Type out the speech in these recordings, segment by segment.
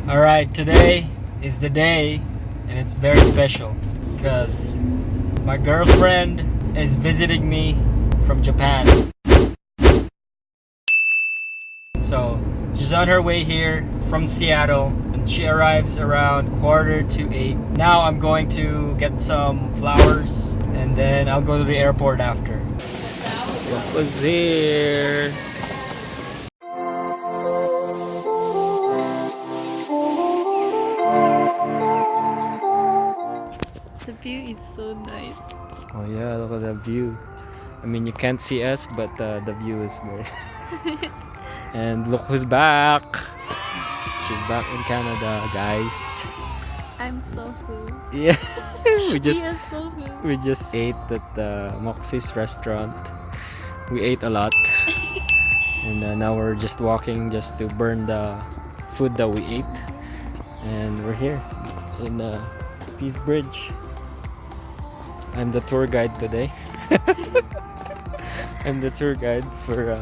Alright, today is the day, and it's very special because my girlfriend is visiting me from Japan. So she's on her way here from Seattle, and she arrives around 7:45. Now I'm going to get some flowers, and then I'll go to the airport after. What was here? The view is so nice. Oh yeah, look at that view. I mean, you can't see us, but the view is very nice. And look who's back. She's back in Canada, guys. I'm so full. Yeah. we We are so full. we just ate at Moxie's restaurant. We ate a lot. And now we're just walking just to burn the food that we ate. And we're here in Peace Bridge. I'm the tour guide today. I'm the tour guide for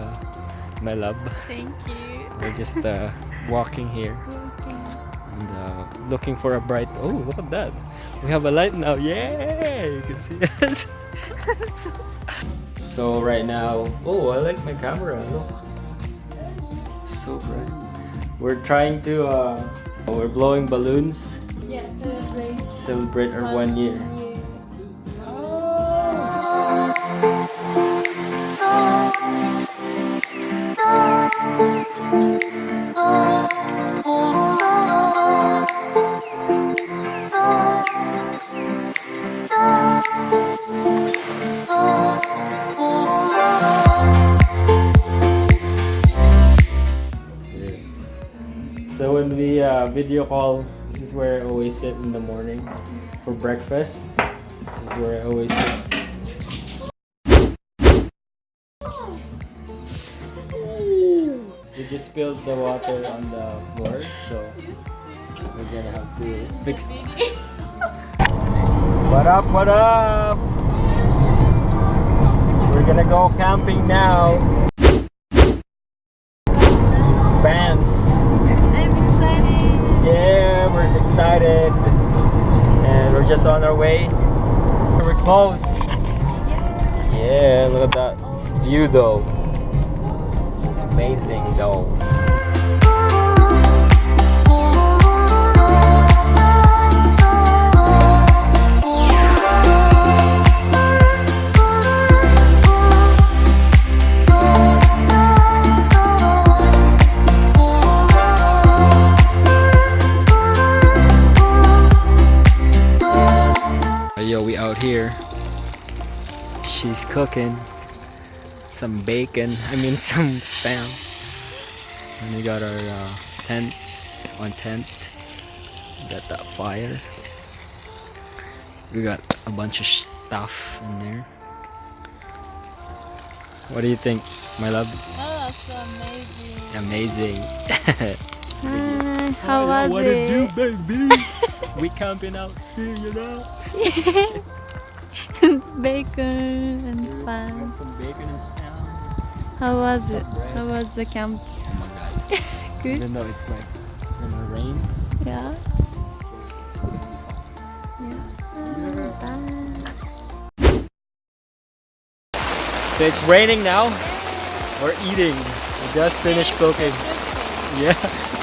my lab. Thank you. We're just walking here and looking for a bright. Oh, look at that! We have a light now. Yay! You can see us. So right now, oh, I like my camera. Look, so bright. We're trying to. We're blowing balloons. Yeah, Celebrate our 1 year. So when we video call, this is where I always sit in the morning for breakfast. This is where I always sit. We just spilled the water on the floor, so we're gonna have to fix it. What up, what up? We're gonna go camping now. BANFF. I'm excited. Yeah, we're excited. And we're just on our way. We're close. Yeah, look at that view though. Amazing though. Yo, we out here. She's cooking some bacon. Some spam. And we got our tent. We got that fire. We got a bunch of stuff in there. What do you think, my love? Oh, that's amazing. Amazing. How was what it? do, baby? We camping out here, you know. Bacon and fun. Some bacon and spam. How was it? bread. How was the camp? Oh my god. Good? Even though it's like gonna rain. Yeah. So it's gonna be fun. So it's raining now. We're eating. We just finished cooking. Yeah,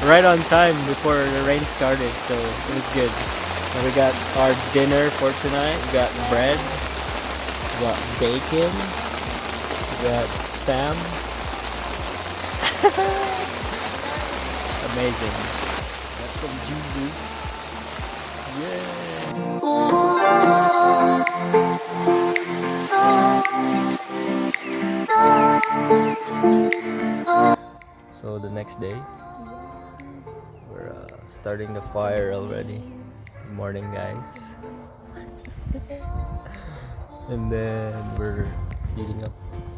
right on time before the rain started, so it was good. And we got our dinner for tonight. We got bread, we got bacon, we got spam. Amazing. Got some juices. Yeah. So the next day, we're starting the fire already. Good morning, guys. And then we're heating up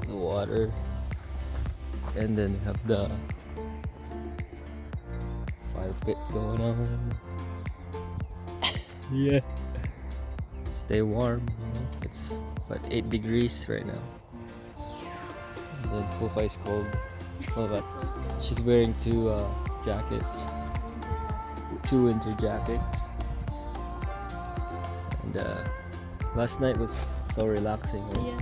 the water, and then we have the fire pit going on. Yeah. Stay warm, you know. It's about 8 degrees right now. And then Fufa is cold. Oh, but she's wearing 2 jackets. 2 winter jackets. And last night was so relaxing. Right? Yeah.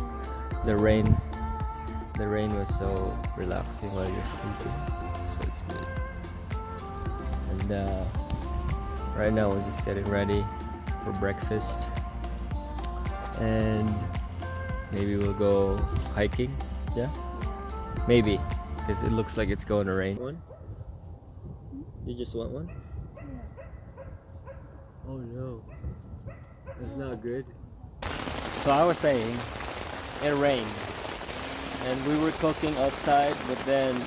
The rain was so relaxing while you're sleeping, so it's good. And right now we're just getting ready for breakfast, and maybe we'll go hiking. Yeah, maybe, because it looks like it's going to rain. One? You just want one? Oh no, that's not good. So I was saying, it rained, and we were cooking outside, but then it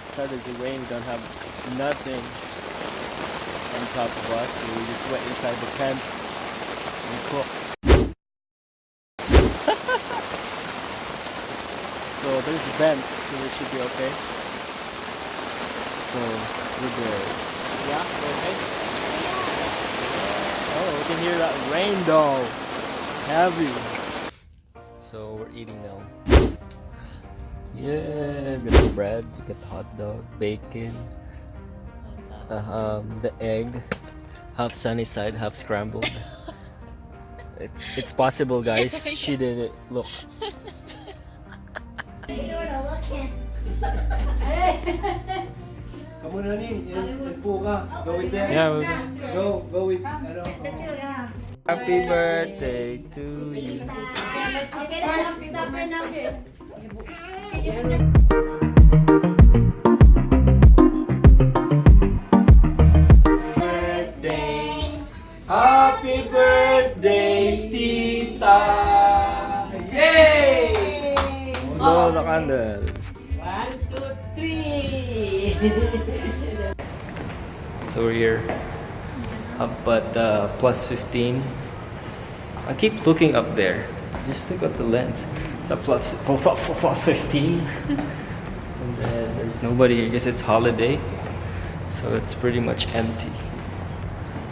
started to rain. We don't have nothing on top of us, so we just went inside the tent and cooked. So there's vents, so it should be okay. So we're good. Yeah, we're okay. Oh, we can hear that rain though. Heavy. So we're eating now. Yeah, got the bread, you got the hot dog, bacon, the egg, half sunny side, half scrambled. It's possible, guys. She did it. Look. Come on, honey. Go with them. Yeah, we'll go. Go with. Happy birthday to you. Happy birthday, Tita! Yay! Blow the candle. 1, 2, 3. So we're here up at plus 15. I keep looking up there. Just look at the lens. It's a plus 15. And then there's nobody. I guess it's holiday. So it's pretty much empty.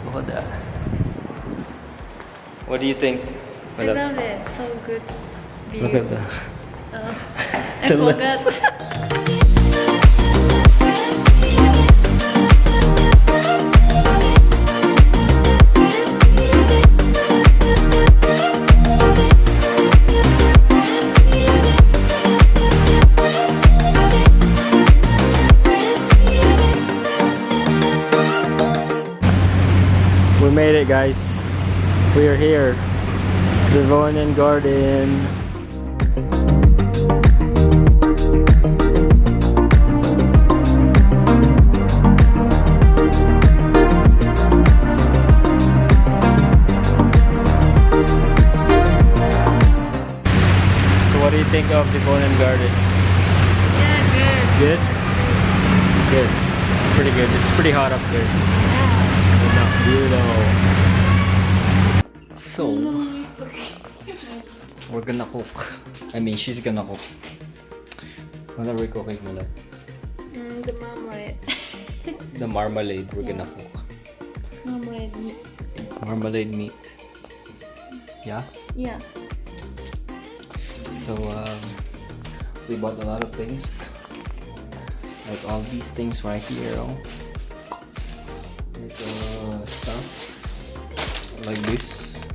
Look at that. What do you think? I love it. So good. View. Look at the I the forgot. lens. We made it, guys. We are here. Devonian Garden. So what do you think of Devonian Garden? Yeah, good. Good? Good. It's pretty good. It's pretty hot up there. So we're gonna cook. I mean, she's gonna cook. What are we cooking, Mila? The marmalade. The marmalade we're gonna cook. Marmalade meat. Marmalade meat. Yeah? Yeah. So we bought a lot of things. Like all these things right here. Like stuff. Like this.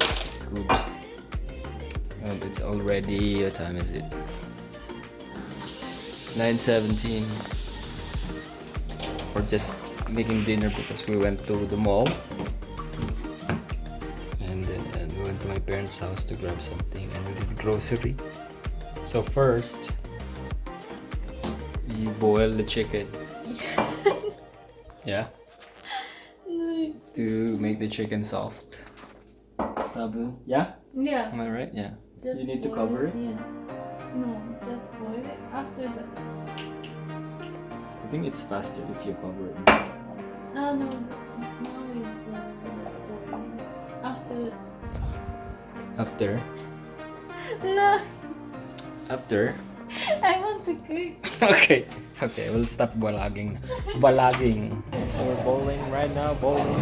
It's good. It's already, what time is it? 9:17. We're just making dinner because we went to the mall. And then we went to my parents' house to grab something and we did grocery. So first, you boil the chicken. Yeah? To make the chicken soft. Tabu? Yeah? Yeah. Am I right? Yeah. Just You need to boil cover it? Yeah. No, just boil it. After that. I think it's faster if you cover it. No, just now is just boiling. After. After? No, After? I want to cook. Okay. Okay, we'll stop balaging. Balaging. So we're bowling right now, bowling.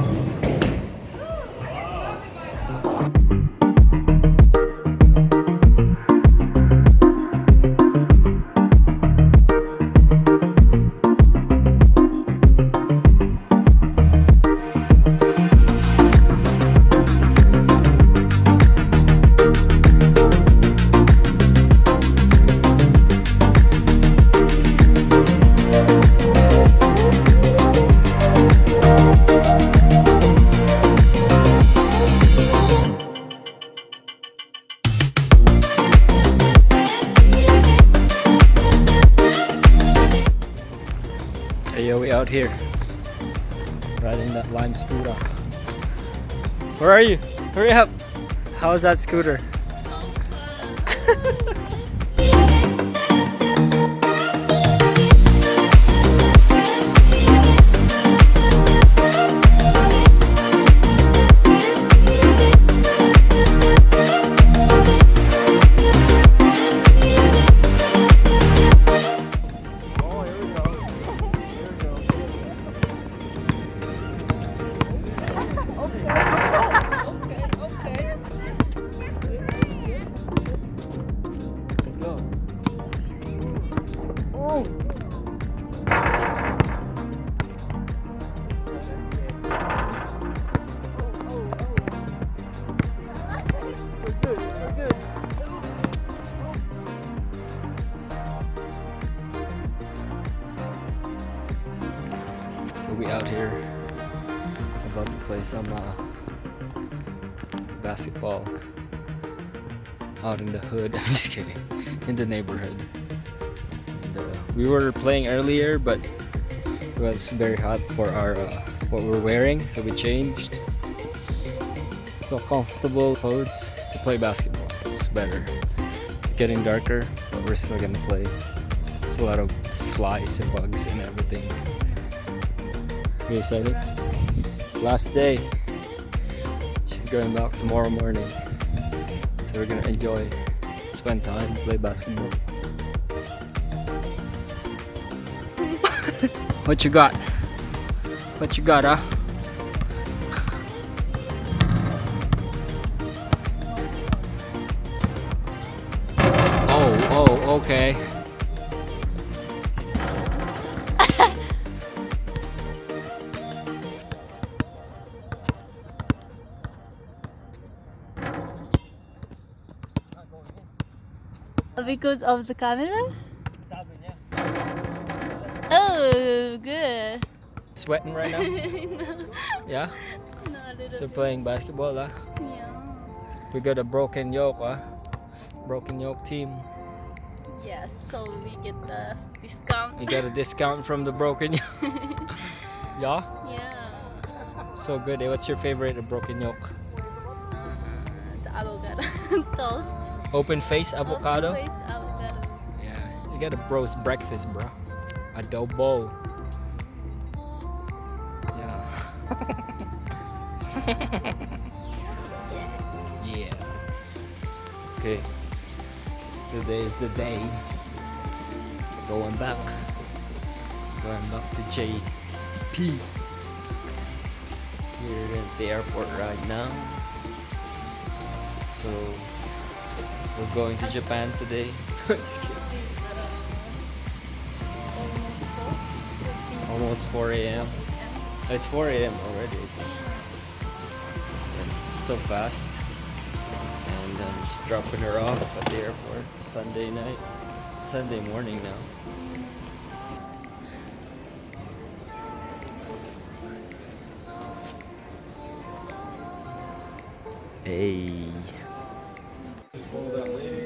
here. Riding that lime scooter. Where are you? Hurry up! How's that scooter? So we out here about to play some basketball out in the hood. I'm just kidding. In the neighborhood. And, we were playing earlier, but it was very hot for our what we're wearing, so we changed. So comfortable clothes to play basketball. It's better. It's getting darker, but we're still gonna play. There's a lot of flies and bugs and everything. You excited? Last day. She's going back tomorrow morning. So we're gonna enjoy, spend time, play basketball. What you got? What you got, huh? Oh, okay. Because of the camera? Oh, good. Sweating right now? No, Yeah? no, a little They're bit. playing basketball, huh? Yeah. We got a broken yoke, huh? Broken yoke team. Yes, so we get the discount. You got a discount from the broken yoke. Yeah? Yeah. So good. Eh? What's your favorite broken yoke? The avocado toast. Open face avocado? Open face avocado. Yeah. You got a bro's breakfast, bro. Adobo. Yeah. Yeah. Okay. Today is the day. Going back. Going back to JP. We're at the airport right now. So we're going to Japan today. Just kidding. Almost 4 a.m. It's 4 a.m. already. I think. Yeah, so fast. And I'm just dropping her off at the airport Sunday night. Sunday morning now. Hey. Hold on, lady.